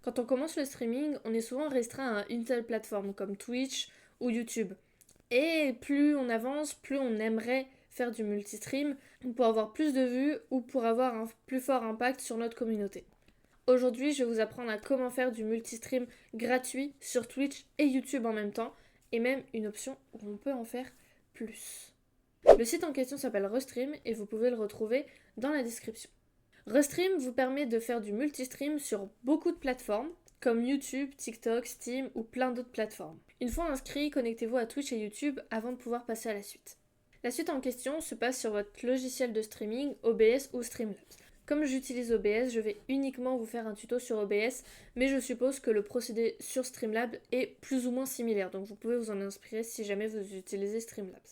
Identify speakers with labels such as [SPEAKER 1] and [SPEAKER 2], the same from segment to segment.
[SPEAKER 1] Quand on commence le streaming, on est souvent restreint à une seule plateforme comme Twitch ou YouTube. Et plus on avance, plus on aimerait faire du multistream pour avoir plus de vues ou pour avoir un plus fort impact sur notre communauté. Aujourd'hui, je vais vous apprendre à comment faire du multistream gratuit sur Twitch et YouTube en même temps, et même une option où on peut en faire plus. Le site en question s'appelle Restream et vous pouvez le retrouver dans la description. Restream vous permet de faire du multistream sur beaucoup de plateformes, comme YouTube, TikTok, Steam ou plein d'autres plateformes. Une fois inscrit, connectez-vous à Twitch et YouTube avant de pouvoir passer à la suite. La suite en question se passe sur votre logiciel de streaming, OBS ou Streamlabs. Comme j'utilise OBS, je vais uniquement vous faire un tuto sur OBS, mais je suppose que le procédé sur Streamlabs est plus ou moins similaire, donc vous pouvez vous en inspirer si jamais vous utilisez Streamlabs.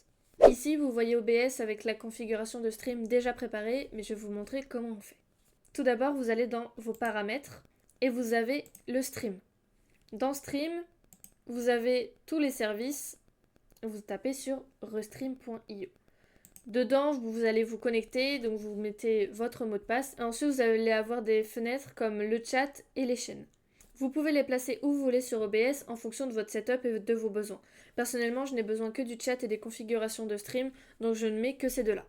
[SPEAKER 1] Ici, vous voyez OBS avec la configuration de stream déjà préparée, mais je vais vous montrer comment on fait. Tout d'abord, vous allez dans vos paramètres et vous avez le stream. Dans Stream, vous avez tous les services, vous tapez sur restream.io. Dedans, vous allez vous connecter, donc vous mettez votre mot de passe. Et ensuite, vous allez avoir des fenêtres comme le chat et les chaînes. Vous pouvez les placer où vous voulez sur OBS en fonction de votre setup et de vos besoins. Personnellement, je n'ai besoin que du chat et des configurations de stream, donc je ne mets que ces deux-là.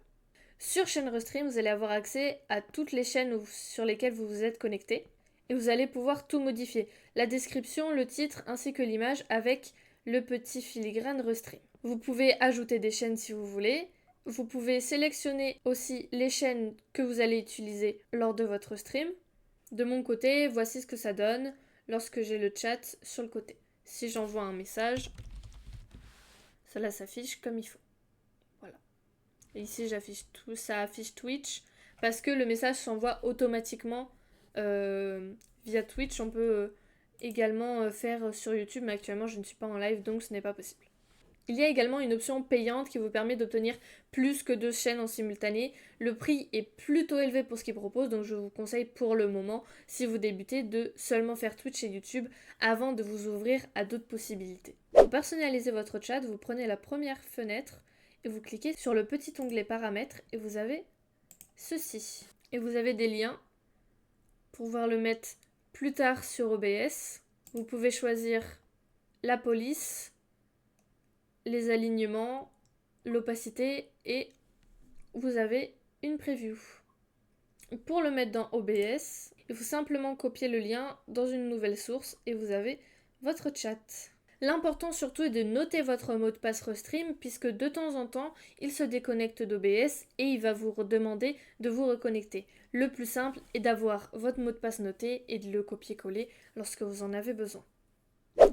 [SPEAKER 1] Sur chaîne Restream, vous allez avoir accès à toutes les chaînes sur lesquelles vous vous êtes connecté et vous allez pouvoir tout modifier. La description, le titre ainsi que l'image avec le petit filigrane Restream. Vous pouvez ajouter des chaînes si vous voulez. Vous pouvez sélectionner aussi les chaînes que vous allez utiliser lors de votre stream. De mon côté, voici ce que ça donne lorsque j'ai le chat sur le côté. Si j'envoie un message, cela s'affiche comme il faut. Voilà. Et ici, ça affiche Twitch parce que le message s'envoie automatiquement via Twitch. On peut également faire sur YouTube, mais actuellement, je ne suis pas en live, donc ce n'est pas possible. Il y a également une option payante qui vous permet d'obtenir plus que 2 chaînes en simultané. Le prix est plutôt élevé pour ce qu'il propose, donc je vous conseille pour le moment, si vous débutez, de seulement faire Twitch et YouTube avant de vous ouvrir à d'autres possibilités. Pour personnaliser votre chat, vous prenez la première fenêtre et vous cliquez sur le petit onglet paramètres et vous avez ceci. Et vous avez des liens pour pouvoir le mettre plus tard sur OBS. Vous pouvez choisir la police, les alignements, l'opacité et vous avez une preview. Pour le mettre dans OBS, il faut simplement copier le lien dans une nouvelle source et vous avez votre chat. L'important surtout est de noter votre mot de passe Restream puisque de temps en temps, il se déconnecte d'OBS et il va vous demander de vous reconnecter. Le plus simple est d'avoir votre mot de passe noté et de le copier-coller lorsque vous en avez besoin.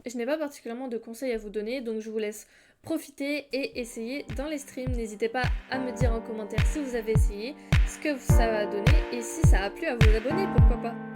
[SPEAKER 1] Je n'ai pas particulièrement de conseils à vous donner, donc je vous laisse profiter et essayer dans les streams. N'hésitez pas à me dire en commentaire si vous avez essayé, ce que ça a donné et si ça a plu à vous abonner, pourquoi pas.